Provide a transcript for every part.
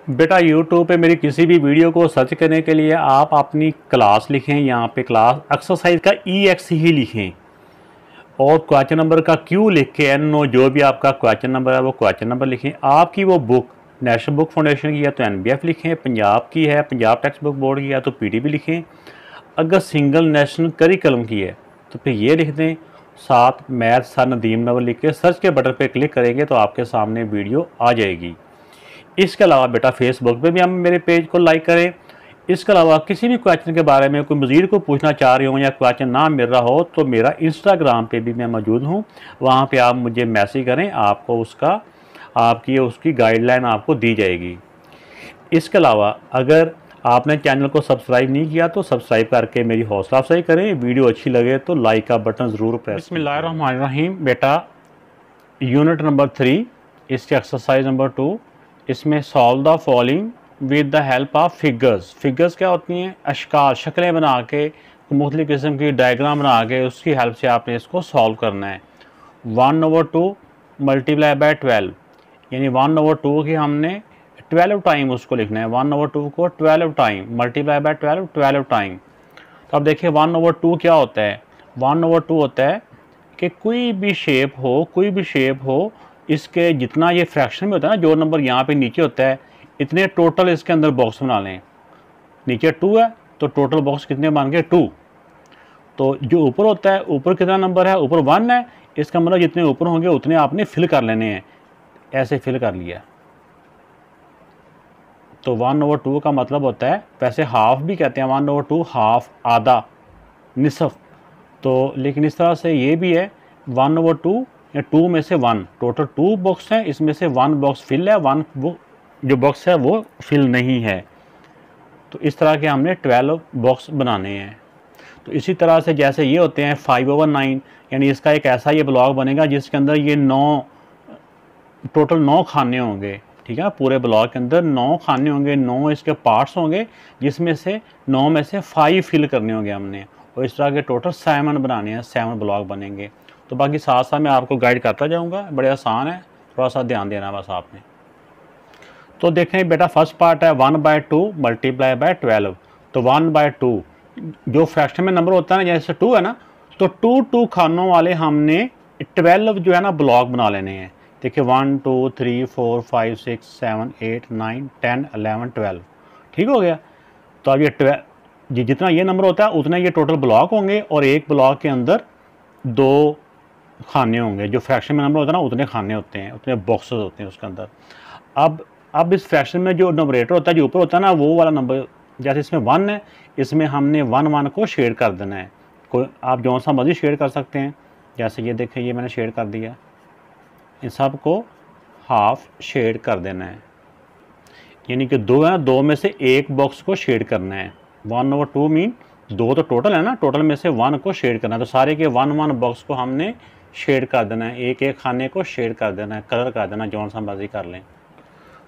बेटा यूट्यूब पे मेरी किसी भी वीडियो को सर्च करने के लिए आप अपनी क्लास लिखें, यहाँ पे क्लास एक्सरसाइज का EX ही लिखें और क्वेश्चन नंबर का Q लिख के NO जो भी आपका क्वेश्चन नंबर है वो क्वेश्चन नंबर लिखें। आपकी वो बुक नेशनल बुक फाउंडेशन की है तो NBF लिखें, पंजाब की है पंजाब टेक्स्ट बुक बोर्ड की है तो PTB लिखें, अगर सिंगल नेशनल करिकुलम की है तो फिर ये लिख दें, साथ मैथ सर नदीम नवर लिख के सर्च के बटन पे क्लिक करेंगे तो आपके सामने वीडियो आ जाएगी। इसके अलावा बेटा फेसबुक पे भी हम मेरे पेज को लाइक करें। इसके अलावा किसी भी क्वेश्चन के बारे में कोई मज़ीद को पूछना चाह रहे हो या क्वेश्चन ना मिल रहा हो तो मेरा इंस्टाग्राम पे भी मैं मौजूद हूँ, वहाँ पे आप मुझे मैसेज करें, आपको उसकी गाइडलाइन आपको दी जाएगी। इसके अलावा अगर आपने चैनल को सब्सक्राइब नहीं किया तो सब्सक्राइब करके मेरी हौसला अफजाई करें, वीडियो अच्छी लगे तो लाइक का बटन ज़रूर प्रेस। बिस्मिल्लाहिर्रहमानिर्रहीम। बेटा यूनिट नंबर 3 इसके एक्सरसाइज नंबर 2, इसमें solve the following with the help of figures. Figures क्या होती हैं? अशकाल, शक्लें बना के, मुख्तलिफ़ किस्म की डायग्राम बना के उसकी हेल्प से आपने इसको सॉल्व करना है। 1/2 मल्टीप्लाई बाय 12, यानी 1/2 की हमने 12 टाइम उसको लिखना है। 1/2 को 12 टाइम मल्टीप्लाई बाय 12 टाइम। तो अब देखिए 1/2 क्या होता है? 1/2 होता है कि कोई भी शेप हो इसके जितना ये फ्रैक्शन में होता है ना, जो नंबर यहाँ पे नीचे होता है इतने टोटल इसके अंदर बॉक्स बना लें। नीचे 2 है तो टोटल बॉक्स कितने बन गए? 2। तो जो ऊपर होता है, ऊपर कितना नंबर है? ऊपर 1 है। इसका मतलब जितने ऊपर होंगे उतने आपने फिल कर लेने हैं। ऐसे फिल कर लिया। तो 1/2 का मतलब होता है, वैसे हाफ भी कहते हैं 1/2, हाफ आधा, निसफ। तो लेकिन इस तरह से ये भी है 1/2 या 2 में से 1, टोटल 2 बॉक्स हैं, इसमें से 1 बॉक्स फिल है, 1 जो बॉक्स है वो फिल नहीं है। तो इस तरह के हमने 12 बॉक्स बनाने हैं। तो इसी तरह से जैसे ये होते हैं 5/9, यानी इसका एक ऐसा ये ब्लॉक बनेगा जिसके अंदर ये 9 खाने होंगे। ठीक है, पूरे ब्लॉक के अंदर 9 खाने होंगे, 9 इसके पार्ट्स होंगे जिसमें से 9 में से 5 फिल करने होंगे हमने, और इस तरह के टोटल 7 बनाने हैं, 7 ब्लॉक बनेंगे। तो बाकी साथ साथ मैं आपको गाइड करता जाऊंगा, बड़े आसान है, थोड़ा सा ध्यान देना बस आपने। तो देखें बेटा फर्स्ट पार्ट है 1/2 मल्टीप्लाई बाय 12। तो 1/2 जो फ्रैक्शन में नंबर होता है ना, जैसे 2 है ना, तो 2 खानों वाले हमने 12 जो है ना ब्लॉक बना लेने हैं। देखिए 1 2 3 4 5 6 7 8 9 10 11 12, ठीक हो गया। तो अब ये जितना ये नंबर होता है उतना ये टोटल ब्लॉक होंगे, और एक ब्लॉक के अंदर 2 खाने होंगे। जो फ्रैक्शन में नंबर होता है ना उतने खाने होते हैं, उतने बॉक्सेस होते हैं उसके अंदर। अब इस फ्रैक्शन में जो नंबरेटर होता है, जो ऊपर होता है ना, वो वाला नंबर, जैसे इसमें 1 है, इसमें हमने 1 को शेड कर देना है। कोई आप जो सा मर्जी शेड कर सकते हैं। जैसे ये देखें, ये मैंने शेड कर दिया, इन सब को हाफ शेड कर देना है, यानी कि 2 है ना, 2 में से एक बॉक्स को शेड करना है। 1/2 मीन 2 तो टोटल है ना, टोटल में से 1 को शेड करना है। तो सारे के 1 बॉक्स को हमने शेड कर देना है, एक एक खाने को शेड कर देना है, कलर कर देना, जो सा मर्जी कर लें।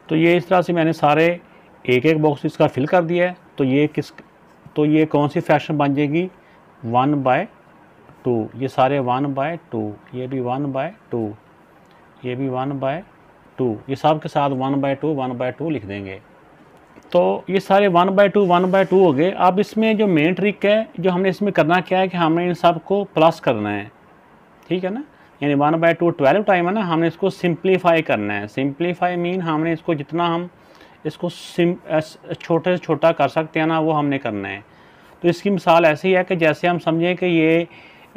तो ये इस तरह से मैंने सारे एक एक बॉक्स इसका फिल कर दिया है। तो ये कौन सी फ्रैक्शन बन जाएगी? 1/2। ये सारे 1/2, ये भी 1/2, ये भी 1/2, ये सब के साथ 1/2 लिख देंगे। तो ये सारे 1/2 हो गए। अब इसमें जो मेन ट्रिक है, जो हमने इसमें करना क्या है कि हमने इन सब को प्लस करना है, ठीक है ना। यानी 1/2 12 टाइम है ना, हमने इसको सिंप्लीफाई करना है। सिंप्लीफाई मीन हमने इसको जितना हम इसको छोटे से छोटा कर सकते हैं ना, वो हमने करना है। तो इसकी मिसाल ऐसी है कि जैसे हम समझें कि ये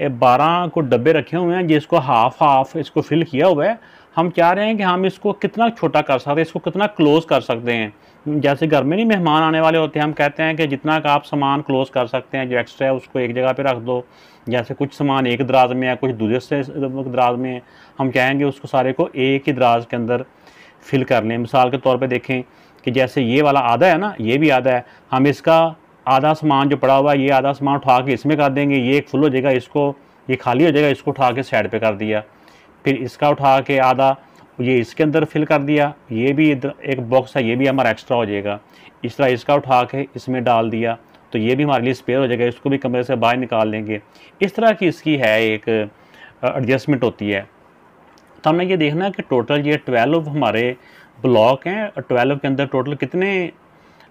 12 को डब्बे रखे हुए हैं जिसको हाफ इसको फिल किया हुआ है। हम चाह रहे हैं कि हम इसको कितना छोटा कर सकते हैं, इसको कितना क्लोज़ कर सकते हैं। जैसे घर में नहीं मेहमान आने वाले होते हैं, हम कहते हैं कि जितना का आप सामान क्लोज़ कर सकते हैं, जो एक्स्ट्रा है उसको एक जगह पे रख दो। जैसे कुछ सामान एक दराज में है, कुछ दूसरे से दराज में है, हम कहेंगे उसको सारे को एक ही दराज के अंदर फिल कर लें। मिसाल के तौर पे देखें कि जैसे ये वाला आधा है ना, ये भी आधा है, हम इसका आधा सामान जो पड़ा हुआ है, ये आधा सामान उठा के इसमें कर देंगे, ये एक फुल हो जाएगा, इसको ये खाली हो जाएगा, इसको उठा के साइड पे कर दिया। फिर इसका उठा के आधा ये इसके अंदर फिल कर दिया, ये भी एक बॉक्स है, ये भी हमारा एक्स्ट्रा हो जाएगा। इस तरह इसका उठा के इसमें डाल दिया तो ये भी हमारे लिए स्पेयर हो जाएगा, इसको भी कमरे से बाहर निकाल लेंगे। इस तरह की इसकी है एक एडजस्टमेंट होती है। तो हमने ये देखना है कि टोटल ये 12 हमारे ब्लॉक हैं 12 के अंदर टोटल कितने,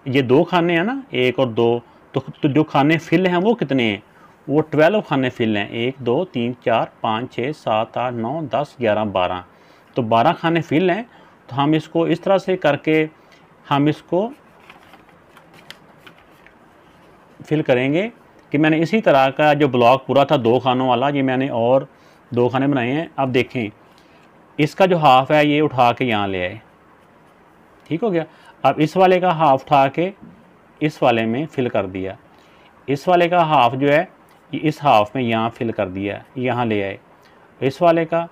ये 2 खाने हैं ना, 1 और 2, तो जो खाने फिल हैं वो कितने हैं, वो 12 खाने फिल हैं, 1 2 3 4 5 6 7 8 9 10 11 12, तो 12 खाने फिल हैं। तो हम इसको इस तरह से करके हम इसको फिल करेंगे कि मैंने इसी तरह का जो ब्लॉक पूरा था 2 खानों वाला, ये मैंने और 2 खाने बनाए हैं। अब देखें इसका जो हाफ़ है ये उठा के यहाँ ले आए, ठीक हो गया। अब इस वाले का हाफ़ उठा के इस वाले में फिल कर दिया, इस वाले का हाफ़ जो है ये इस हाफ़ में यहाँ फिल कर दिया, यहाँ ले आए, इस वाले का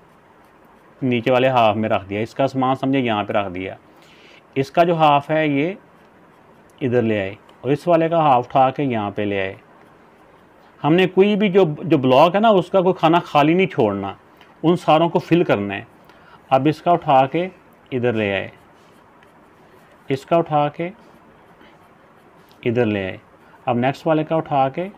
नीचे वाले हाफ़ में रख दिया, इसका सामान समझे यहाँ पे रख दिया, इसका जो हाफ़ है ये इधर ले आए और इस वाले का हाफ़ उठा के यहाँ पे ले आए। हमने कोई भी जो ब्लॉक है ना उसका कोई खाना खाली नहीं छोड़ना, उन सारों को फिल करना है। अब इसका उठा के इधर ले आए, इसका उठा के इधर ले आए, अब नेक्स्ट वाले का उठा के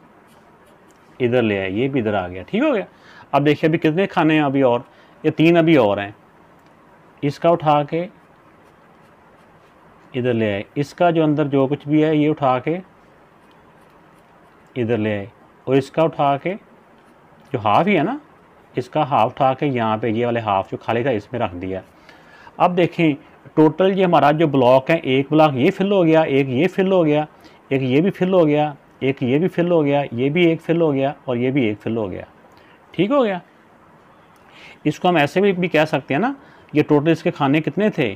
इधर ले आए, ये भी इधर आ गया, ठीक हो गया। अब देखिए अभी कितने खाने हैं अभी और, ये 3 अभी और हैं। इसका उठा के इधर ले आए, इसका जो अंदर जो कुछ भी है ये उठा के इधर ले आए और इसका उठा के जो हाफ़ ही है ना, इसका हाफ़ उठा के यहाँ पे ये वाले हाफ़ जो खाली था इसमें रख दिया। अब देखें टोटल ये हमारा जो ब्लॉक है, एक ब्लॉक ये फिल हो गया, एक ये फिल हो गया, एक ये भी फिल हो गया, एक ये भी फिल हो गया, ये भी एक फिल हो गया और ये भी एक फिल हो गया, ठीक हो गया। इसको हम ऐसे भी कह सकते हैं ना, ये टोटल इसके खाने कितने थे,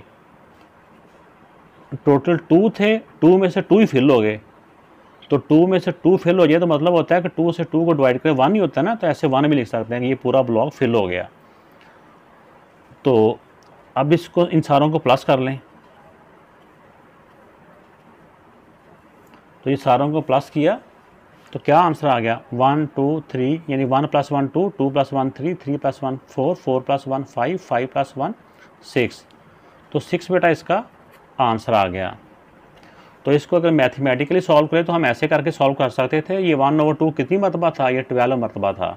टोटल 2 थे, 2 में से 2 ही फिल हो गए। तो 2 में से 2 फिल हो जाए तो मतलब होता है कि 2 से 2 को डिवाइड करें 1 ही होता है ना, तो ऐसे 1 भी लिख सकते हैं कि ये पूरा ब्लॉक फिल हो गया। तो अब इसको इन सारों को प्लस कर लें, तो ये सारों को प्लस किया तो क्या आंसर आ गया 1 2 3, यानी 1 + 1 2, 2 + 1 3, 3 + 1 4, 4 + 1 5, 5 + 1 6, तो 6 बेटा इसका आंसर आ गया। तो इसको अगर मैथमेटिकली सॉल्व करें तो हम ऐसे करके सॉल्व कर सकते थे। ये 1/2 कितनी मरतबा था, ये 12 मरतबा था।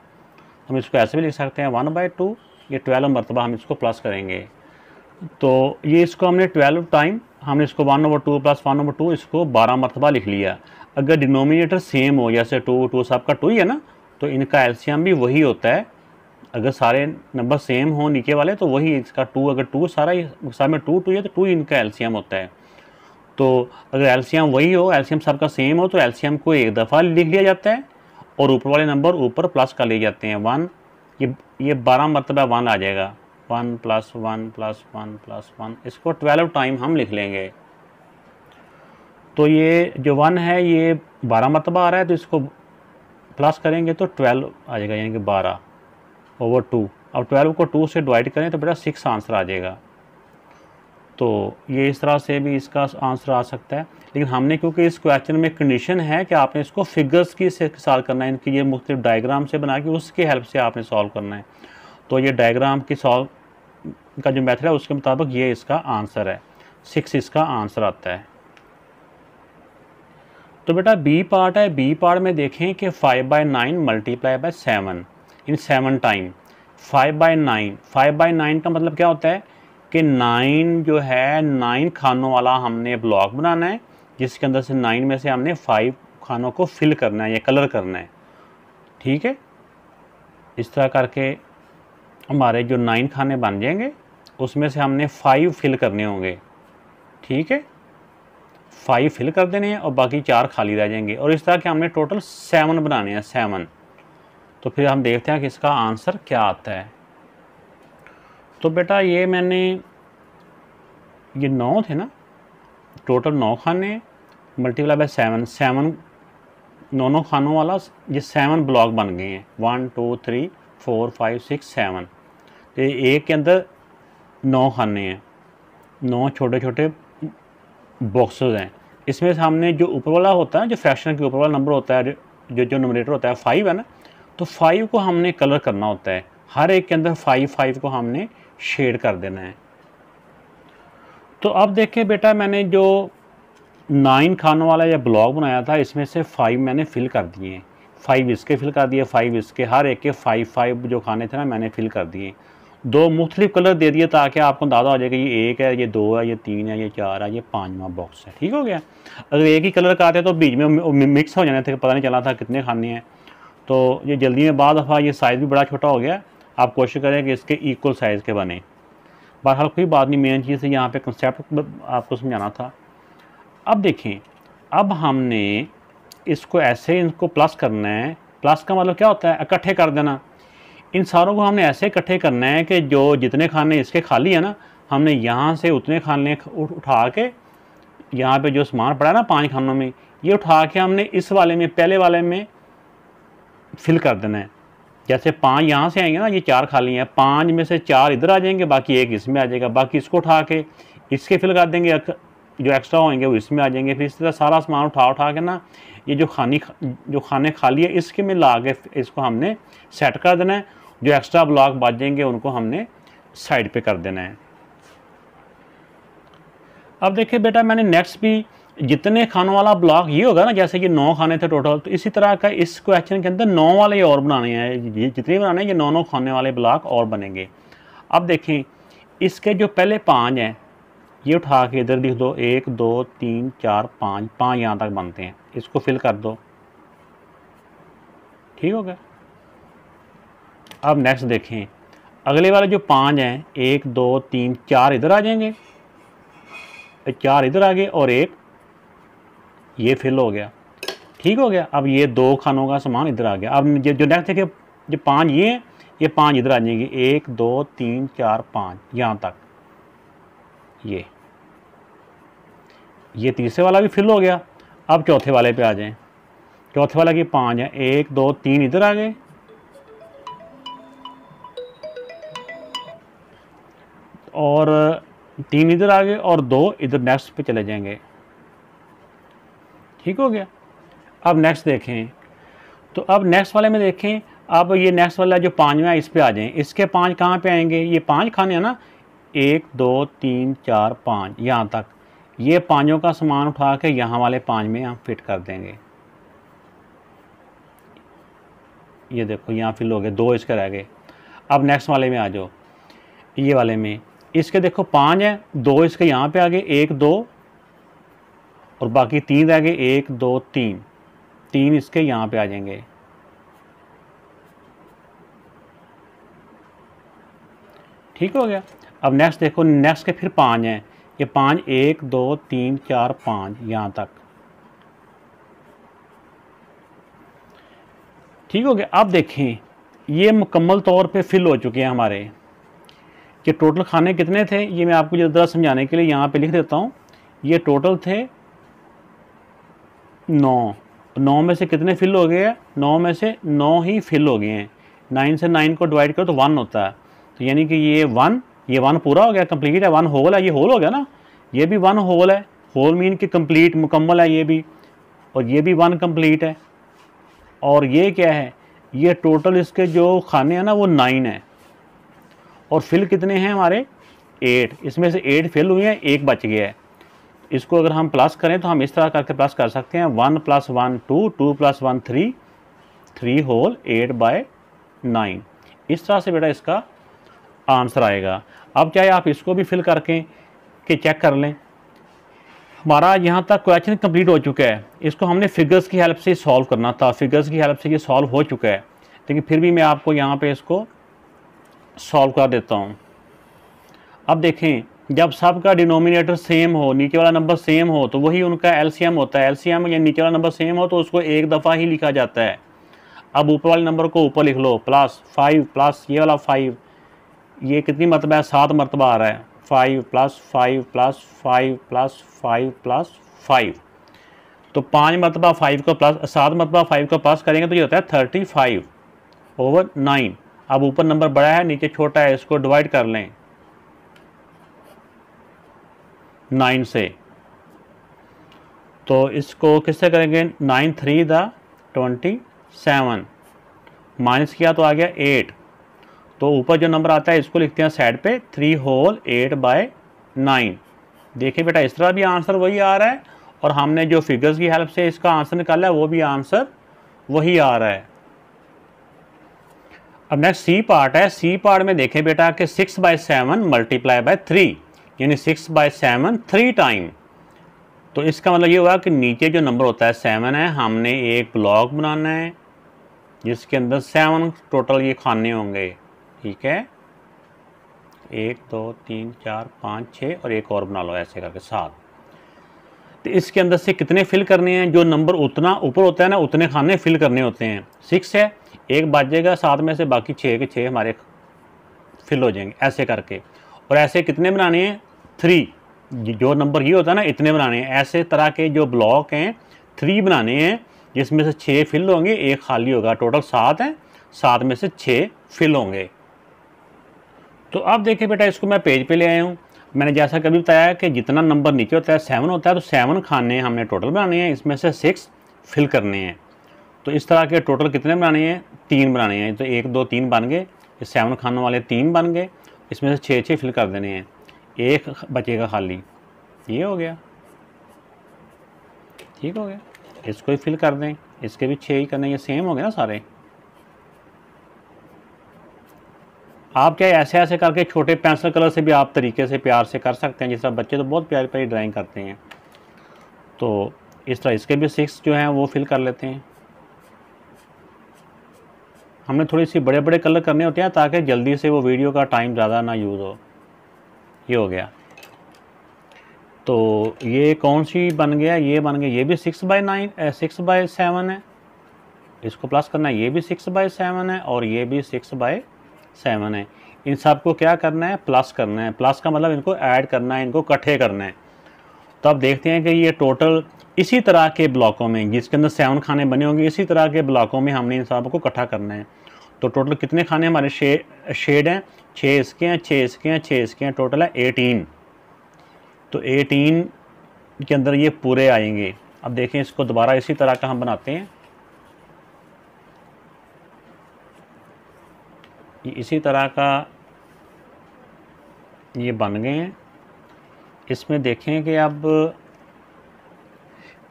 हम इसको ऐसे भी लिख सकते हैं 1/2, ये 12 मरतबा हम इसको प्लस करेंगे। तो ये इसको हमने 12 टाइम, हमने इसको 1/2 + 1/2 इसको 12 मरतबा लिख लिया। अगर डिनोमिनेटर सेम हो, जैसे 2 2 सबका 2 ही है ना, तो इनका एलसीएम भी वही होता है। अगर सारे नंबर सेम हो नीचे वाले तो वही इसका 2, अगर 2 सारा सब में 2 2 है तो 2 इनका एलसीएम होता है। तो अगर एलसीएम वही हो, एलसीएम सबका सेम हो, तो एलसीएम को एक दफ़ा लिख लिया जाता है और ऊपर वाले नंबर ऊपर प्लस कर लिए जाते हैं। 1 ये 12 मरतबा 1 आ जाएगा, 1 + 1 + 1 + 1, इसको 12 टाइम हम लिख लेंगे। तो ये जो 1 है ये 12 मरतबा आ रहा है, तो इसको प्लस करेंगे तो 12 आ जाएगा, यानी कि 12/2। अब 12 को 2 से डिवाइड करें तो बेटा 6 आंसर आ जाएगा। तो ये इस तरह से भी इसका आंसर आ सकता है। लेकिन हमने क्योंकि इस क्वेश्चन में कंडीशन है कि आपने इसको फिगर्स की से सॉल्व करना है, इनकी ये मुख्तलिफ डायग्राम से बना के उसके हेल्प से आपने सॉल्व करना है। तो ये डायग्राम की सॉल्व का जो मेथड है उसके मुताबिक ये इसका आंसर है, 6 इसका आंसर आता है। तो बेटा बी पार्ट है, बी पार्ट में देखें कि 5/9 × 7 इन 7 टाइम। 5/9, 5/9 का मतलब क्या होता है कि 9 जो है 9 खानों वाला हमने ब्लॉक बनाना है, जिसके अंदर से 9 में से हमने 5 खानों को फिल करना है या कलर करना है, ठीक है। इस तरह करके हमारे जो 9 खाने बन जाएंगे, उसमें से हमने 5 फिल करने होंगे, ठीक है। 5 फिल कर देने हैं और बाकी 4 खाली रह जाएंगे, और इस तरह के हमने टोटल 7 बनाने हैं, 7। तो फिर हम देखते हैं कि इसका आंसर क्या आता है। तो बेटा ये मैंने ये 9 थे ना, टोटल 9 खाने × 7, 7 9 खानों वाला ये 7 ब्लॉक बन गए हैं। 1 2 3 4 5 6 7, तो एक के अंदर 9 खाने हैं, 9 छोटे छोटे बॉक्सेस हैं। इसमें से हमने जो ऊपर वाला होता है, जो फ्रैक्शन के ऊपर वाला नंबर होता है, जो न्यूमरेटर होता है 5 है ना, तो 5 को हमने कलर करना होता है। हर एक के अंदर 5 को हमने शेड कर देना है। तो अब देखें बेटा, मैंने जो 9 खानों वाला या ब्लॉक बनाया था, इसमें से 5 मैंने फिल कर दिए हैं। 5 इसके फिल कर दिए, 5 इसके, हर एक के 5 जो खाने थे ना मैंने फिल कर दिए। दो मुख्तलिफ कलर दे दिए ताकि आपको अंदाज़ा हो जाएगा ये 1 है, ये 2 है, ये 3 है, ये 4 है, ये 5वां बॉक्स है। ठीक हो गया। अगर एक ही कलर का आते तो बीच में मिक्स हो जाने थे, पता नहीं चला था कितने खाने हैं। तो ये जल्दी में बाद दफ़ा ये साइज़ भी बड़ा छोटा हो गया। आप कोशिश करें कि इसके इक्वल साइज़ के बने। बहरहाल कोई बात नहीं, मेन चीज़ यहाँ पे कंसेप्ट आपको समझाना था। अब देखें, अब हमने इसको ऐसे इनको प्लस करना है। प्लस का मतलब क्या होता है? इकट्ठे कर देना। इन सारों को हमने ऐसे इकट्ठे करना है कि जो जितने खाने इसके खाली है ना, हमने यहाँ से उतने खाने उठा के, यहाँ पे जो सामान पड़ा है ना 5 खानों में, ये उठा के हमने इस वाले में, पहले वाले में फिल कर देना है। जैसे 5 यहाँ से आएंगे ना, ये 4 खाली हैं, 5 में से 4 इधर आ जाएंगे, बाकी 1 इसमें आ जाएगा। बाकी इसको उठा के इसके फिल कर देंगे, जो एक्स्ट्रा होंगे वो इसमें आ जाएंगे। फिर इस तरह सारा सामान उठा के ना, ये जो खाने खाली है इसके में ला के इसको हमने सेट कर देना है। जो एक्स्ट्रा ब्लॉक बच जाएंगे उनको हमने साइड पे कर देना है। अब देखिए बेटा, मैंने नेक्स्ट भी जितने खानों वाला ब्लॉक ये होगा ना, जैसे कि 9 खाने थे टोटल, तो इसी तरह का इस क्वेश्चन के अंदर 9 वाले और बनाने हैं। जितने बनाने हैं ये 9 खाने वाले ब्लॉक और बनेंगे। अब देखें, इसके जो पहले 5 हैं ये उठा के इधर लिख दो। 1 2 3 4 5 यहाँ तक बनते हैं, इसको फिल कर दो। ठीक हो गया। अब नेक्स्ट देखें, अगले वाले जो 5 हैं, 1 2 3 4 इधर आ जाएंगे, 4 इधर आ गए और 1 ये फिल हो गया। ठीक हो गया। अब ये 2 खानों का सामान इधर आ गया। अब जो नेक्स्ट देखिए, जो 5 ये हैं, ये 5 इधर आ जाएंगे, 1 2 3 4 5 यहाँ तक। ये तीसरे वाला भी फिल हो गया। अब चौथे वाले पे आ जाएं। चौथे वाला की 5 है, 1 2 3 इधर आ गए और 3 इधर आ गए और 2 इधर नेक्स्ट पे चले जाएंगे। ठीक हो गया। अब नेक्स्ट देखें, तो अब नेक्स्ट वाले में देखें, अब ये नेक्स्ट वाला जो 5वां है इस पे आ जाएं। इसके 5 कहाँ पे आएंगे? ये 5 खाने हैं ना, 1 2 3 4 5 यहाँ तक। ये 5 का सामान उठा के यहाँ वाले 5 में हम फिट कर देंगे। ये देखो यहाँ फिल हो गए, 2 इसके रह गए। अब नेक्स्ट वाले में आ जाओ, ये वाले में इसके देखो 5 है, 2 इसके यहाँ पे आ गए, 1 2 और बाकी 3 रह गए, 1 2 3 इसके यहाँ पे आ जाएंगे। ठीक हो गया। अब नेक्स्ट देखो, नेक्स्ट के फिर 5 हैं, ये 5 1 2 3 4 5 यहाँ तक। ठीक हो गया। अब देखें, ये मुकम्मल तौर पे फिल हो चुके हैं हमारे। कि टोटल खाने कितने थे ये मैं आपको ज़रा समझाने के लिए यहाँ पे लिख देता हूँ। ये टोटल थे 9 में से कितने फिल हो गए हैं? 9 में से 9 ही फिल हो गए हैं। 9 से 9 को डिवाइड करो तो 1 होता है। तो यानी कि ये 1 पूरा हो गया, कंप्लीट है। 1 होल है, ये होल हो गया ना, ये भी 1 होल है। होल मीन कि कंप्लीट, मुकम्मल है ये भी, और ये भी 1 कंप्लीट है। और ये क्या है? ये टोटल इसके जो खाने हैं ना वो 9 है। और फिल कितने हैं हमारे? 8। इसमें से 8 फिल हुए हैं, 1 बच गया है। इसको अगर हम प्लस करें तो हम इस तरह करके प्लस कर सकते हैं। 1 + 1 2, 2 + 1 3, 3 होल 8/9। इस तरह से बेटा इसका आंसर आएगा। अब चाहे आप इसको भी फिल करके चेक कर लें। हमारा यहाँ तक क्वेश्चन कंप्लीट हो चुका है। इसको हमने फिगर्स की हेल्प से सॉल्व करना था। फिगर्स की हेल्प से ये सॉल्व हो चुका है, लेकिन फिर भी मैं आपको यहाँ पे इसको सॉल्व कर देता हूँ। अब देखें, जब सब का डिनोमिनेटर सेम हो, नीचे वाला नंबर सेम हो, तो वही उनका एलसीएम होता है। एलसीएम या नीचे वाला नंबर सेम हो तो उसको एक दफ़ा ही लिखा जाता है। अब ऊपर वाले नंबर को ऊपर लिख लो, +5 प्लस ये वाला 5, ये कितनी मरतबा है? 7 मरतबा आ रहा है। 5 + 5 + 5 + 5 + 5, तो 5 मरतबा 5 को प्लस, 7 मरतबा 5 को प्लस करेंगे तो ये होता है 35/9। अब ऊपर नंबर बड़ा है, नीचे छोटा है, इसको डिवाइड कर लें 9 से। तो इसको किससे करेंगे? 9 3 × 27, माइनस किया तो आ गया 8। तो ऊपर जो नंबर आता है इसको लिखते हैं साइड पे, 3 होल 8/9। देखिए बेटा, इस तरह भी आंसर वही आ रहा है, और हमने जो फिगर्स की हेल्प से इसका आंसर निकाला है वो भी आंसर वही आ रहा है। अब नेक्स्ट सी पार्ट है। सी पार्ट में देखें बेटा कि 6/7 मल्टीप्लाई बाय 3, यानी 6/7 3 टाइम। तो इसका मतलब ये हुआ कि नीचे जो नंबर होता है 7 है, हमने एक ब्लॉक बनाना है जिसके अंदर 7 टोटल ये खाने होंगे। ठीक है, 1 2 3 4 5 6 और एक और बना लो ऐसे करके 7। तो इसके अंदर से कितने फिल करने हैं? जो नंबर उतना ऊपर होता है ना उतने खाने फिल करने होते हैं। 6 है, एक बचेगा 7 में से, बाकी 6 के 6 हमारे फिल हो जाएंगे ऐसे करके। और ऐसे कितने बनाने हैं? 3। जो नंबर ये होता है ना इतने बनाने हैं। ऐसे तरह के जो ब्लॉक हैं 3 बनाने हैं जिसमें से 6 फिल होंगे, एक खाली होगा। टोटल 7 हैं, 7 में से 6 फिल होंगे। तो अब देखिए बेटा, इसको मैं पेज पे ले आया हूँ। मैंने जैसा कभी बताया कि जितना नंबर नीचे होता है 7 होता है, तो 7 खाने हमने टोटल बनाने हैं, इसमें से 6 फिल करने हैं। तो इस तरह के टोटल कितने बनाने हैं? 3 बनाने हैं। तो 1 2 3 बन गए, 7 खाने वाले 3 बन गए, इसमें से 6 फिल कर देने हैं, एक बचेगा खाली। ये हो गया, ठीक हो गया। इसको ही फिल कर दें, इसके भी 6 ही करने, ये सेम हो गए ना सारे। आप क्या ऐसे ऐसे करके छोटे पेंसिल कलर से भी आप तरीके से प्यार से कर सकते हैं। जिस तरह बच्चे तो बहुत प्यारी प्यारी ड्राइंग करते हैं, तो इस तरह इसके भी 6 जो हैं वो फिल कर लेते हैं। हमने थोड़ी सी बड़े बड़े कलर करने होते हैं ताकि जल्दी से वो वीडियो का टाइम ज़्यादा ना यूज़ हो। ये हो गया। तो ये कौन सी बन गया? ये बन गया, ये भी 6/7 है। इसको प्लस करना है, ये भी 6/7 है और ये भी 6/7 है। इन सब को क्या करना है? प्लस करना है। प्लस का मतलब इनको ऐड करना है, इनको इकट्ठे करना है। तो अब देखते हैं कि ये टोटल इसी तरह के ब्लॉकों में जिसके अंदर 7 खाने बने होंगे, इसी तरह के ब्लॉकों में हमने इन सब को इकट्ठा करना है। तो टोटल कितने खाने हमारे शेड हैं? 6 इसके हैं, 6 इसके हैं, 6 इसके हैं, टोटल है 18। तो 18 के अंदर ये पूरे आएंगे। अब देखें, इसको दोबारा इसी तरह का हम बनाते हैं। इसी तरह का ये बन गए हैं। इसमें देखें कि अब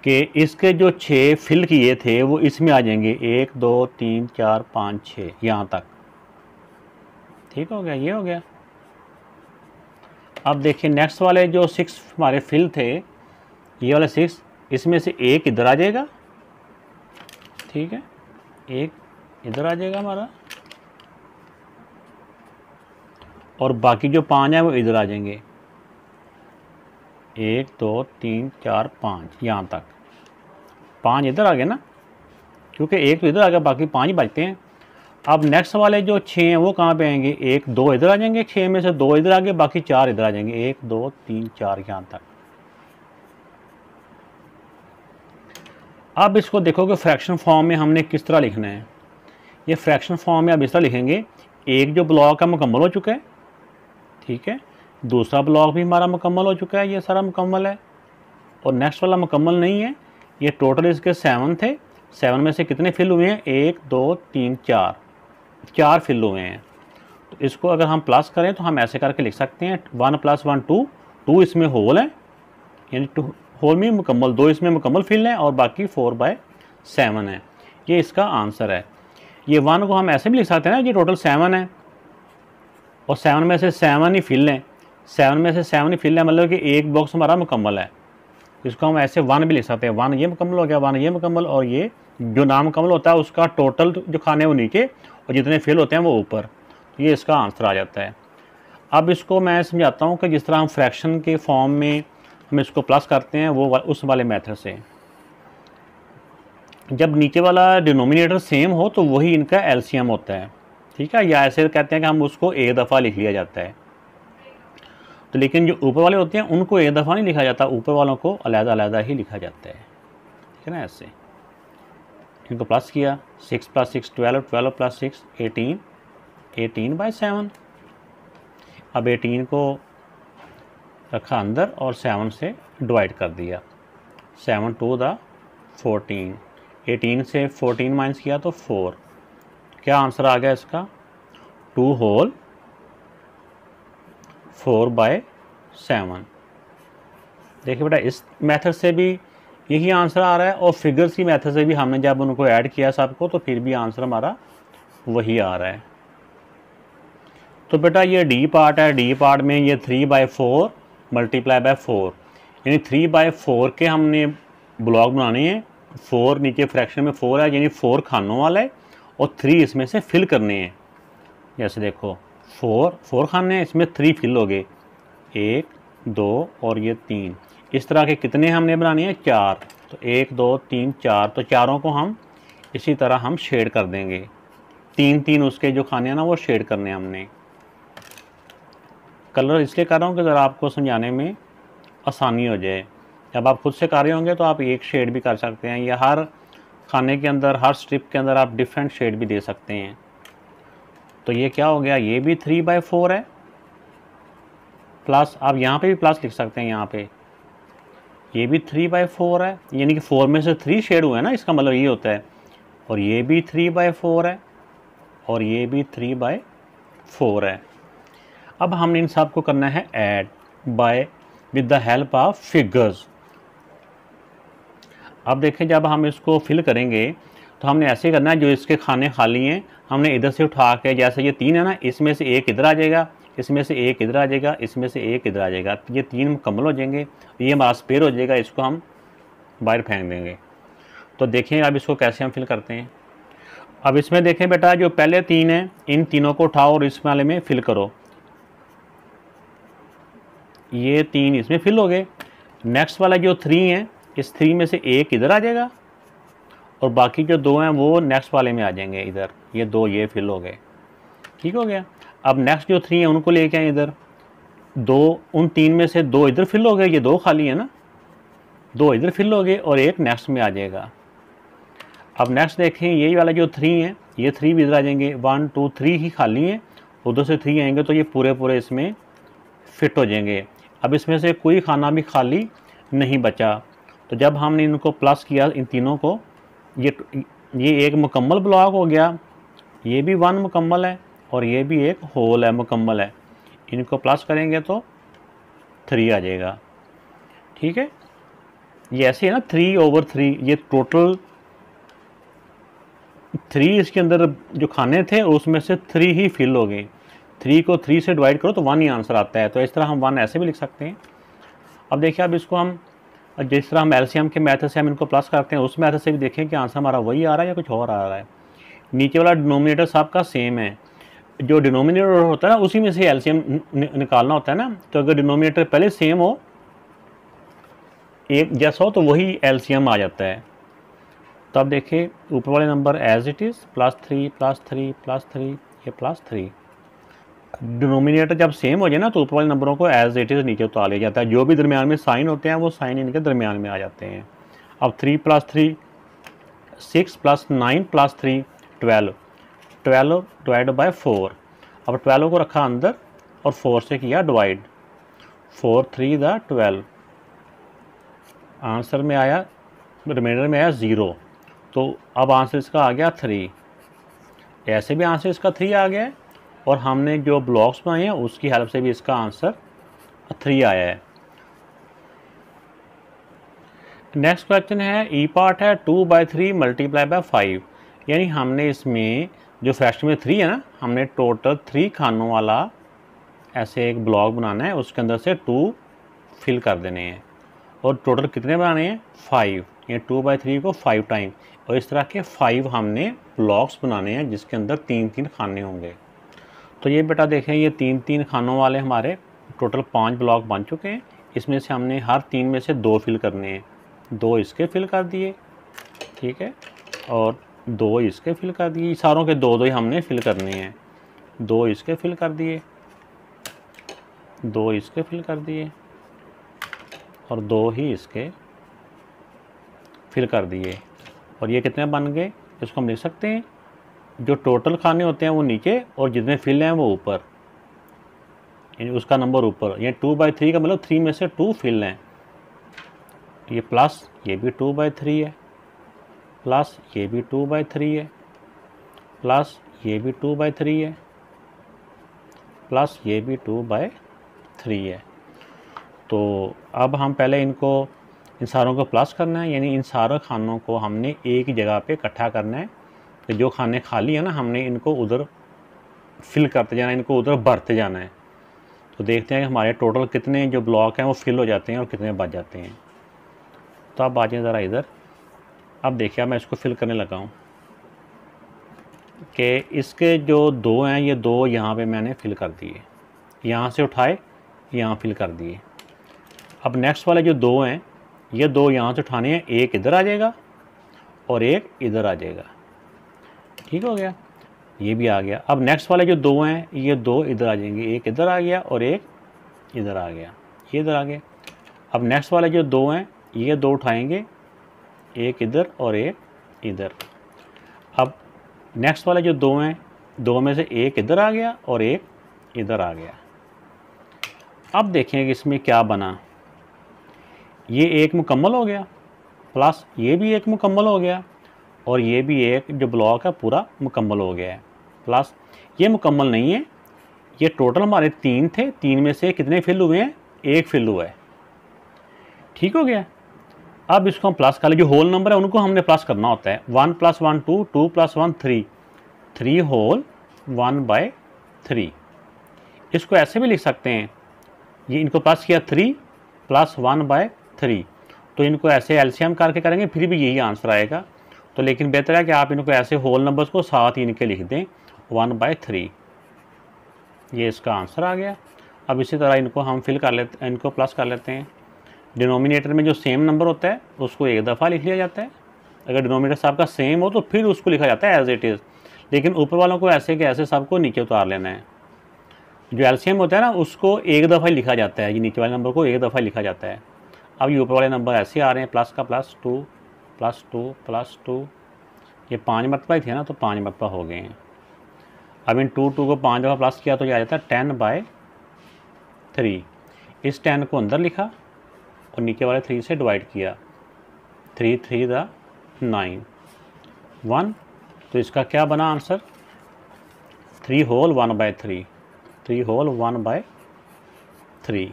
कि इसके जो 6 फिल किए थे वो इसमें आ जाएंगे, 1 2 3 4 5 6 यहाँ तक। ठीक हो गया, ये हो गया। अब देखिए नेक्स्ट वाले जो 6 हमारे फिल थे, ये वाले 6, इसमें से एक इधर आ जाएगा। ठीक है, एक इधर आ जाएगा हमारा, और बाकी जो 5 हैं वो इधर आ जाएंगे। 1 2 3 4 5 यहाँ तक। 5 इधर आ गए ना, क्योंकि एक तो इधर आ गया, बाकी 5 ही बचते हैं। अब नेक्स्ट वाले जो 6 हैं वो कहाँ पे आएंगे? 1 2 इधर आ जाएंगे, 6 में से 2 इधर आ गए, बाकी 4 इधर आ जाएंगे। 1 2 3 4 यहाँ तक। अब इसको देखो कि फ्रैक्शन फॉर्म में हमने किस तरह लिखना है। ये फ्रैक्शन फॉर्म में अब इस तरह लिखेंगे, एक जो ब्लॉक है मुकम्मल हो चुका है। ठीक है, दूसरा ब्लॉक भी हमारा मुकम्मल हो चुका है, ये सारा मुकम्मल है। और नेक्स्ट वाला मुकम्मल नहीं है। ये टोटल इसके 7 थे, 7 में से कितने फिल हुए हैं? 1 2 3 4 फिल हुए हैं। तो इसको अगर हम प्लस करें तो हम ऐसे करके लिख सकते हैं, 1 + 1 2, 2 इसमें होल है, यानी 2 होल में मुकम्मल, 2 इसमें मुकम्मल फिल हैं और बाकी 4/7 है। ये इसका आंसर है। ये 1 को हम ऐसे भी लिख सकते हैं ना, ये टोटल 7 है और 7 में से 7 ही फिल हैं। 7 में से 7 ही फिल है, मतलब कि एक बॉक्स हमारा मुकम्मल है। इसको हम ऐसे 1 भी लिख सकते हैं। 1 ये मुकम्मल हो गया, 1 ये मुकम्मल, और ये जो नामुकम्मल होता है उसका टोटल जो खाने वो नीचे और जितने फिल होते हैं वो ऊपर। ये इसका आंसर आ जाता है। अब इसको मैं समझाता हूँ कि जिस तरह हम फ्रैक्शन के फॉर्म में हम इसको प्लस करते हैं वो उस वाले मेथड से। जब नीचे वाला डिनोमिनेटर सेम हो तो वही इनका एलसीएम होता है। ठीक है, या ऐसे कहते हैं कि हम उसको एक दफ़ा लिख लिया जाता है। तो लेकिन जो ऊपर वाले होते हैं उनको एक दफ़ा नहीं लिखा जाता, ऊपर वालों को अलग-अलग ही लिखा जाता है। ठीक है ना, ऐसे इनको प्लस किया, 6 + 6 12, 12 + 6 18, 18/7। अब 18 को रखा अंदर और 7 से डिवाइड कर दिया। 7 2 × 14, 18 से 14 माइनस किया तो 4। क्या आंसर आ गया इसका? 2 होल 4/7। देखिए बेटा, इस मेथड से भी यही आंसर आ रहा है और फिगर्स की मेथड से भी हमने जब उनको ऐड किया सबको तो फिर भी आंसर हमारा वही आ रहा है। तो बेटा ये डी पार्ट है, डी पार्ट में ये 3/4 मल्टीप्लाई बाय 4, यानी 3/4 के हमने ब्लॉक बनाने हैं। 4 नीचे फ्रैक्शन में 4 है, यानी 4 खानों वाला है और 3 इसमें से फिल करने हैं। जैसे देखो 4 खाने हैं, इसमें 3 फिल हो गए, 1 2 और ये 3। इस तरह के कितने हमने बनाने हैं? 4। तो 1 2 3 4, तो चारों को हम इसी तरह हम शेड कर देंगे। 3 उसके जो खाने हैं ना वो शेड करने हैं हमने। कलर इसलिए कर रहा हूँ कि ज़रा आपको समझाने में आसानी हो जाए। जब आप खुद से कर रहे होंगे तो आप एक शेड भी कर सकते हैं, या हर खाने के अंदर, हर स्ट्रिप के अंदर आप डिफरेंट शेड भी दे सकते हैं। तो ये क्या हो गया? ये भी 3/4 है, प्लस आप यहाँ पे भी प्लस लिख सकते हैं, यहाँ पे ये भी 3/4 है, यानी कि 4 में से 3 शेड हुए हैं ना, इसका मतलब ये होता है। और ये भी 3/4 है और ये भी 3/4 है। अब हमने इन सब को करना है add by with the help of figures. अब देखें, जब हम इसको फिल करेंगे तो हमने ऐसे करना है, जो इसके खाने खाली हैं हमने इधर से उठा के, जैसे ये 3 है ना, इसमें से एक इधर आ जाएगा, इसमें से एक इधर आ जाएगा, इसमें से एक इधर आ जाएगा, ये 3 मुकम्मल हो जाएंगे, ये हमारा स्पेयर हो जाएगा, इसको हम बाहर फेंक देंगे। तो देखें अब इसको कैसे हम फिल करते हैं। अब इसमें देखें बेटा, जो पहले 3 हैं इन तीनों को उठाओ और इस वाले में फिल करो। ये 3 इसमें फिल हो गए। नेक्स्ट वाला जो 3 है, इस 3 में से एक इधर आ जाएगा और बाकी जो 2 हैं वो नेक्स्ट वाले में आ जाएंगे इधर। ये 2 ये फिल हो गए, ठीक हो गया। अब नेक्स्ट जो 3 है उनको लेके आए इधर। 2 उन 3 में से 2 इधर फिल हो गए, ये 2 खाली है ना, 2 इधर फिल हो गए और एक नेक्स्ट में आ जाएगा। अब नेक्स्ट देखें, यही वाला जो 3 है, ये 3 भी इधर आ जाएंगे। 1 2 3 ही खाली हैं, उधर से 3 आएंगे तो ये पूरे पूरे इसमें फिट हो जाएंगे। अब इसमें से कोई खाना भी खाली नहीं बचा। तो जब हमने इनको प्लस किया इन तीनों को, ये एक मुकम्मल ब्लॉक हो गया, ये भी 1 मुकम्मल है और ये भी एक होल है, मुकम्मल है। इनको प्लस करेंगे तो 3 आ जाएगा, ठीक है। ये ऐसे है ना, 3/3, ये टोटल 3 इसके अंदर जो खाने थे उसमें से 3 ही फिल हो गए। 3 को 3 से डिवाइड करो तो 1 ही आंसर आता है। तो इस तरह हम 1 ऐसे भी लिख सकते हैं। अब देखिए, अब इसको हम जिस तरह हम एलसीएम के मेथड से हम इनको प्लस करते हैं, उस मेथड से भी देखें कि आंसर हमारा वही आ रहा है या कुछ और आ रहा है। नीचे वाला डिनोमिनेटर सबका सेम है, जो डिनोमिनेटर होता है ना उसी में से एलसीएम निकालना होता है ना। तो अगर डिनोमिनेटर पहले सेम हो, एक जैसा हो, तो वही एलसीएम आ जाता है। तो अब देखिए, ऊपर वाले नंबर एज इट इज़ +3 +3 +3, ये +3। डिनोमिनेटर जब सेम हो जाए ना तो ऊपर वाले नंबरों को एज इट इज़ नीचे उतार लिया जाता है। जो भी दरमियान में साइन होते हैं वो साइन इनके दरमियान में आ जाते हैं। अब 3 + 3 6 + 9 + 3 12, 12 डिवाइड बाय 4। अब 12 को रखा अंदर और 4 से किया डिवाइड, 4 3 द 12, आंसर में आया, रिमाइंडर में आया 0। तो अब आंसर इसका आ गया 3। ऐसे भी आंसर इसका 3 आ गया है और हमने जो ब्लॉक्स बनाए हैं उसकी हेल्प से भी इसका आंसर 3 आया है। नेक्स्ट क्वेश्चन है, ई पार्ट है 2/3 मल्टीप्लाई बाय 5, यानी हमने इसमें जो फ्रैक्शन में 3 है ना, हमने टोटल 3 खानों वाला ऐसे एक ब्लॉक बनाना है, उसके अंदर से 2 फिल कर देने हैं। और टोटल कितने बनाने हैं? 5, ये 2/3 को 5 टाइम, और इस तरह के 5 हमने ब्लॉक्स बनाने हैं जिसके अंदर 3-3 खाने होंगे। तो ये बेटा देखें, ये 3-3 खानों वाले हमारे टोटल 5 ब्लॉक बन चुके हैं। इसमें से हमने हर 3 में से 2 फिल करने हैं। 2 इसके फिल कर दिए, ठीक है, और 2 इसके फिल कर दिए। सारों के 2-2 ही हमने फिल करने हैं। 2 इसके फिल कर दिए, 2 इसके फिल कर दिए और 2 ही इसके फिल कर दिए। और ये कितने बन गए? इसको हम लिख सकते हैं, जो टोटल खाने होते हैं वो नीचे और जितने फिल हैं वो ऊपर, यानी उसका नंबर ऊपर। ये 2/3 का मतलब 3 में से 2 फिल हैं। ये प्लस ये भी 2/3 है, प्लस ये भी 2/3 है, प्लस ये भी 2/3 है, प्लस ये भी 2/3 है। तो अब हम पहले इनको, इन सारों को प्लस करना है, यानी इन सारे खानों को हमने एक ही जगह पे इकट्ठा करना है। तो जो खाने खाली है ना, हमने इनको उधर फिल करते जाना है, इनको उधर भरते जाना है। तो देखते हैं कि हमारे टोटल कितने जो ब्लॉक हैं वो फिल हो जाते हैं और कितने बच जाते हैं। तो आप आ जाएँ ज़रा इधर। अब देखिए मैं इसको फिल करने लगा हूँ कि इसके जो 2 हैं ये 2 यहाँ पे मैंने फिल कर दिए, यहाँ से उठाए यहाँ फिल कर दिए। अब नेक्स्ट वाले जो 2 हैं ये 2 यहाँ से उठाने हैं, एक इधर आ जाएगा और एक इधर आ जाएगा। ठीक हो गया, ये भी आ गया। अब नेक्स्ट वाले जो 2 हैं ये 2 इधर आ जाएंगे, एक इधर आ गया और एक इधर आ गया, ये इधर आ गया। अब नेक्स्ट वाले जो 2 हैं ये 2 उठाएंगे, एक इधर और एक इधर। अब नेक्स्ट वाले जो 2 हैं 2 में से एक इधर आ गया और एक इधर आ गया। अब देखें कि इसमें क्या बना। ये एक मुकम्मल हो गया, प्लस ये भी एक मुकम्मल हो गया और ये भी एक जो ब्लॉक है पूरा मुकम्मल हो गया है। प्लस ये मुकम्मल नहीं है, ये टोटल हमारे 3 थे, 3 में से कितने फिल हुए हैं, एक फिल हुआ है। ठीक हो गया। अब इसको हम प्लस कर ले, जो होल नंबर है उनको हमने प्लस करना होता है। 1 + 1 2, 2 + 1 3, 3 होल 1/3। इसको ऐसे भी लिख सकते हैं, ये इनको प्लस किया 3 + 1/3, तो इनको ऐसे एलसीएम करके करेंगे फिर भी यही आंसर आएगा। तो लेकिन बेहतर है कि आप इनको ऐसे होल नंबर्स को साथ ही इनके लिख दें 1/3। ये इसका आंसर आ गया। अब इसी तरह इनको हम फिल कर लेते, इनको प्लस कर लेते हैं। डिनोमिनेटर में जो सेम नंबर होता है उसको एक दफ़ा लिख लिया जाता है, अगर डिनोमिनेटर साहब का सेम हो तो फिर उसको लिखा जाता है एज इट इज़। लेकिन ऊपर वालों को ऐसे कि ऐसे सबको नीचे उतार लेना है। जो एलसीएम होता है ना उसको एक दफ़ा ही लिखा जाता है, ये नीचे वाले नंबर को एक दफ़ा लिखा जाता है। अब ये ऊपर वाले नंबर ऐसे आ रहे हैं, प्लस का +2 +2 +2, ये 5 मरतबा ही थे ना, तो 5 मरतबा हो गए हैं। अब इन 2 को 5 दफ़ा प्लस किया तो ये आ जाता है 10/3। इस 10 को अंदर लिखा और नीचे वाले 3 से डिवाइड किया, 3 3 दा 9 1। तो इसका क्या बना आंसर, 3 होल 1/3, 3 होल 1/3।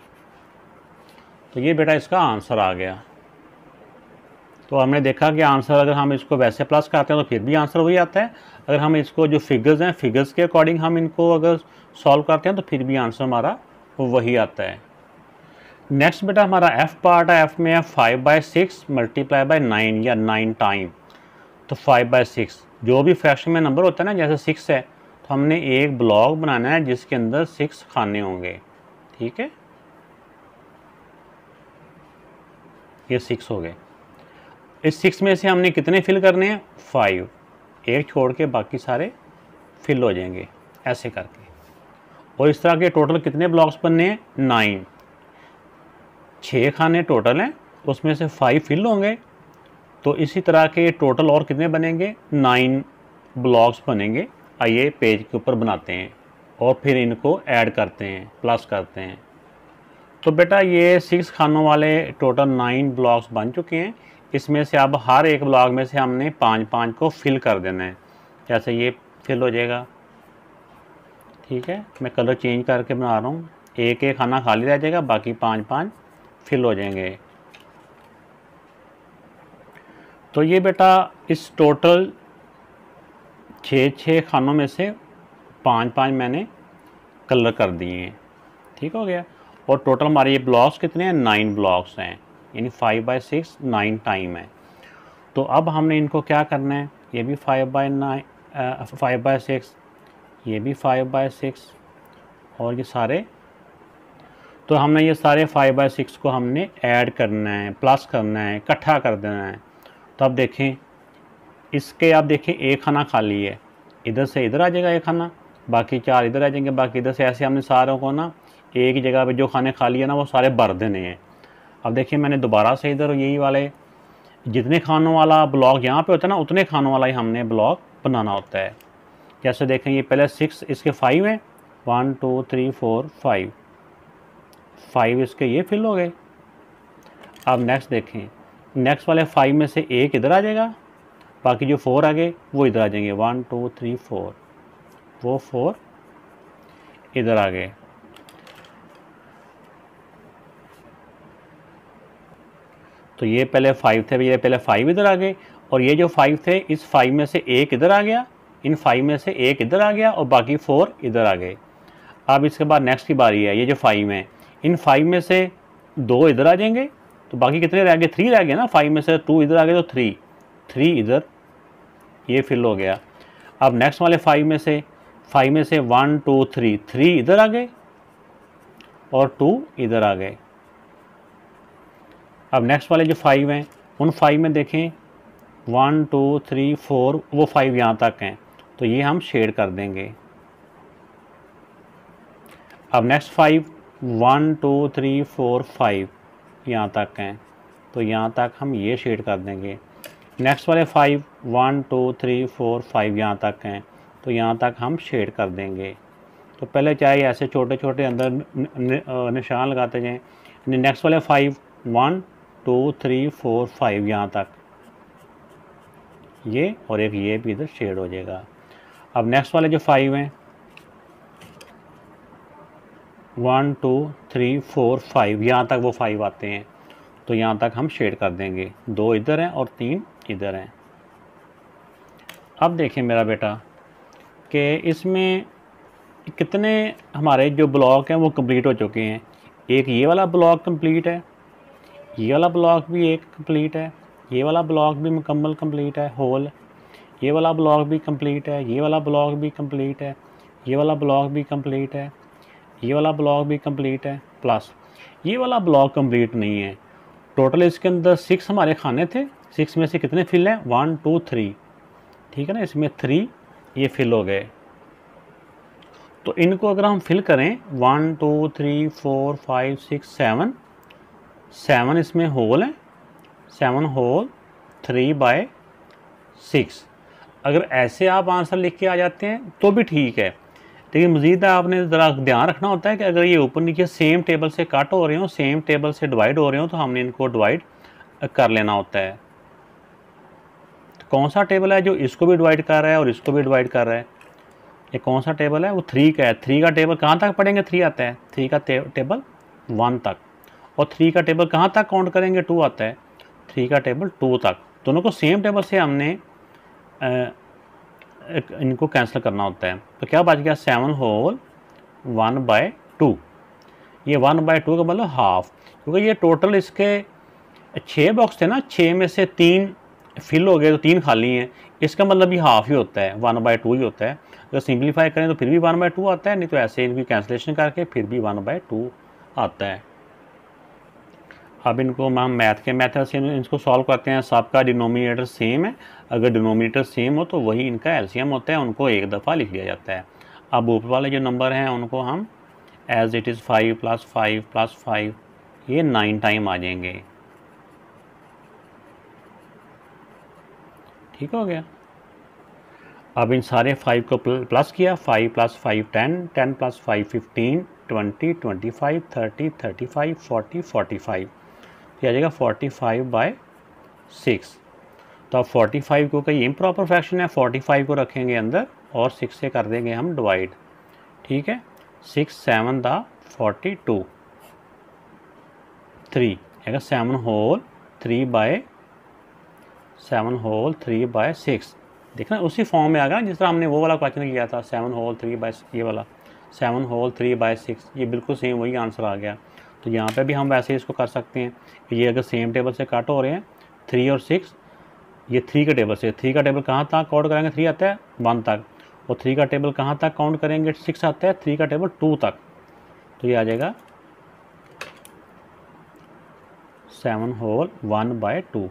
तो ये बेटा इसका आंसर आ गया। तो हमने देखा कि आंसर अगर हम इसको वैसे प्लस करते हैं तो फिर भी आंसर वही आता है, अगर हम इसको जो फिगर्स हैं फिगर्स के अकॉर्डिंग हम इनको अगर सॉल्व करते हैं तो फिर भी आंसर हमारा वही आता है। नेक्स्ट बेटा हमारा एफ पार्ट है। एफ में है 5/6 × 9 या 9 टाइम। तो 5/6 जो भी फ्रैक्शन में नंबर होता है ना, जैसे 6 है तो हमने एक ब्लॉक बनाना है जिसके अंदर 6 खाने होंगे। ठीक है, ये 6 हो गए। इस 6 में से हमने कितने फिल करने हैं, 5, एक छोड़ के बाकी सारे फिल हो जाएंगे ऐसे करके। और इस तरह के टोटल कितने ब्लॉक्स बनने हैं, 9। 6 खाने टोटल हैं, उसमें से 5 फिल होंगे। तो इसी तरह के टोटल और कितने बनेंगे, 9 ब्लॉक्स बनेंगे। आइए पेज के ऊपर बनाते हैं और फिर इनको ऐड करते हैं, प्लस करते हैं। तो बेटा ये 6 खानों वाले टोटल 9 ब्लॉक्स बन चुके हैं। इसमें से अब हर एक ब्लॉक में से हमने 5-5 को फिल कर देना है। जैसे ये फिल हो जाएगा, ठीक है, मैं कलर चेंज करके बना रहा हूँ। एक एक खाना खाली रह जाएगा, बाकी 5-5 फिल हो जाएंगे। तो ये बेटा इस टोटल 6 खानों में से 5-5 मैंने कलर कर दिए हैं। ठीक हो गया। और टोटल हमारे ये ब्लॉक्स कितने हैं, 9 ब्लॉक्स हैं, यानी 5/6 9 टाइम है। तो अब हमने इनको क्या करना है, ये भी 5/6, ये भी 5/6 और ये सारे। तो हमने ये सारे 5/6 को हमने ऐड करना है, प्लस करना है, इकट्ठा कर देना है। तो अब देखें इसके, आप देखें एक खाना खाली है, इधर से इधर आ जाएगा एक खाना, बाकी 4 इधर आ जाएंगे, बाकी इधर से। ऐसे हमने सारों को ना एक ही जगह पे जो खाने खाली है ना वो सारे भर देने हैं। अब देखिए मैंने दोबारा से इधर यही वाले जितने खानों वाला ब्लॉक यहाँ पे होता है ना उतने खानों वाला ही हमने ब्लॉक बनाना होता है। जैसे देखें ये पहले 6 इसके 5 हैं, 1 2 3 4 5 इसके ये फिल हो गए। अब नेक्स्ट देखें, नेक्स्ट वाले 5 में से एक इधर आ जाएगा, बाकी जो 4 आ गए वो इधर आ जाएंगे, 1 2 3 4, वो 4 इधर आ गए। तो ये पहले 5 थे, ये पहले 5 इधर आ गए, और ये जो 5 थे इस 5 में से एक इधर आ गया इन 5 में से एक इधर आ गया और बाकी 4 इधर आ गए। अब इसके बाद नेक्स्ट की बारी है, ये जो 5 है, इन 5 में से 2 इधर आ जाएंगे, तो बाकी कितने रह गए? 3 रह गए ना। 5 में से 2 इधर आ गए तो 3 इधर, ये फिल हो गया। अब नेक्स्ट वाले 5 में से 1 2 3 इधर आ गए और 2 इधर आ गए। अब नेक्स्ट वाले जो 5 हैं, उन 5 में देखें 1 2 3 4, वो 5 यहाँ तक हैं, तो ये हम शेड कर देंगे। अब नेक्स्ट 5 1 2 3 4 5 यहाँ तक हैं, तो यहाँ तक हम ये शेड कर देंगे। नेक्स्ट वाले 5 1 2 3 4 5 यहाँ तक हैं, तो यहाँ तक हम शेड कर देंगे। तो पहले चाहे ऐसे छोटे छोटे अंदर निशान लगाते जाएं। नेक्स्ट वाले 5 1 2 3 4 5 यहाँ तक, ये और एक ये भी इधर शेड हो जाएगा। अब नेक्स्ट वाले जो 5 हैं 1 2 3 4 5 यहाँ तक वो 5 आते हैं, तो यहाँ तक हम शेड कर देंगे। 2 इधर हैं और 3 इधर हैं। अब देखें मेरा बेटा कि इसमें कितने हमारे जो ब्लॉक हैं वो कंप्लीट हो चुके हैं। एक ये वाला ब्लॉक कंप्लीट है, ये वाला ब्लॉक भी एक कंप्लीट है, ये वाला ब्लॉक भी मुकम्मल कंप्लीट है होल, ये वाला ब्लॉक भी कंप्लीट है, ये वाला ब्लॉक भी कंप्लीट है, ये वाला ब्लॉक भी कंप्लीट है, ये वाला ब्लॉक भी कंप्लीट है, प्लस ये वाला ब्लॉक कंप्लीट नहीं है। टोटल इसके अंदर 6 हमारे खाने थे। 6 में से कितने फिल हैं? 1 2 3, ठीक है ना। इसमें 3 ये फिल हो गए। तो इनको अगर हम फिल करें 1 2 3 4 5 6 7 इसमें होल है, 7 होल 3/6। अगर ऐसे आप आंसर लिख के आ जाते हैं तो भी ठीक है, लेकिन मज़ीद आपने ज़रा ध्यान रखना होता है कि अगर ये ऊपर नीचे सेम टेबल से कट हो रहे हो, सेम टेबल से डिवाइड हो रहे हो, तो हमने इनको डिवाइड कर लेना होता है। तो कौन सा टेबल है जो इसको भी डिवाइड कर रहा है और इसको भी डिवाइड कर रहा है? ये कौन सा टेबल है? वो 3 का है। 3 का टेबल कहाँ तक पढ़ेंगे? 3 आता है। 3 का टेबल 1 तक, और 3 का टेबल कहाँ तक काउंट करेंगे? 2 आता है। 3 का टेबल 2 तक। दोनों को सेम टेबल से हमने इनको कैंसिल करना होता है। तो क्या बच गया? 7 होल 1/2। ये 1/2 का मतलब हाफ, क्योंकि ये टोटल इसके 6 बॉक्स थे ना, 6 में से 3 फिल हो गए तो 3 खाली हैं। इसका मतलब भी हाफ ही होता है, 1/2 ही होता है। अगर सिंप्लीफाई करें तो फिर भी 1/2 आता है, नहीं तो ऐसे इनकी कैंसिलेशन करके फिर भी 1/2 आता है। अब इनको हम मैथ के मेथड से इसको सॉल्व करते हैं। सबका डिनोमिनेटर सेम है, अगर डिनोमिनेटर सेम हो तो वही इनका एलसीएम होता है, उनको एक दफ़ा लिख लिया जाता है। अब ऊपर वाले जो नंबर हैं उनको हम एज इट इज़ 5 + 5 + 5, ये 9 टाइम आ जाएंगे। ठीक हो गया। अब इन सारे 5 को प्लस किया, 5 + 5 10, 10 + 5 15, 20 25 30 35 40 45, तो आ जाएगा 45/6। तो अब 45 को कहीं इम्प्रॉपर फ्रैक्शन है, 45 को रखेंगे अंदर और 6 से कर देंगे हम डिवाइड। ठीक है, 6 7 दा 42, 3 है 7 होल 3/6। देखना उसी फॉर्म में आ गया जिस तरह हमने वो वाला क्वेश्चन किया था, 7 होल 3/, ये वाला 7 होल 3/6, ये बिल्कुल सेम वही आंसर आ गया। तो यहाँ पे भी हम वैसे ही इसको कर सकते हैं कि ये अगर सेम टेबल से कट हो रहे हैं 3 और 6, ये 3 का टेबल से, 3 का टेबल कहाँ तक काउंट करेंगे? 3 आता है 1 तक, और 3 का टेबल कहाँ तक काउंट करेंगे? 6 आता है। 3 का टेबल 2 तक, तो ये आ जाएगा 7 होल 1/2,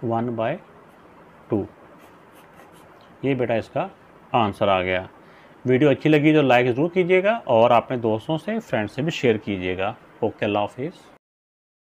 1/2। ये बेटा इसका आंसर आ गया। वीडियो अच्छी लगी तो लाइक ज़रूर कीजिएगा और अपने दोस्तों से, फ्रेंड्स से भी शेयर कीजिएगा। ओके, अल्लाह हाफिज़।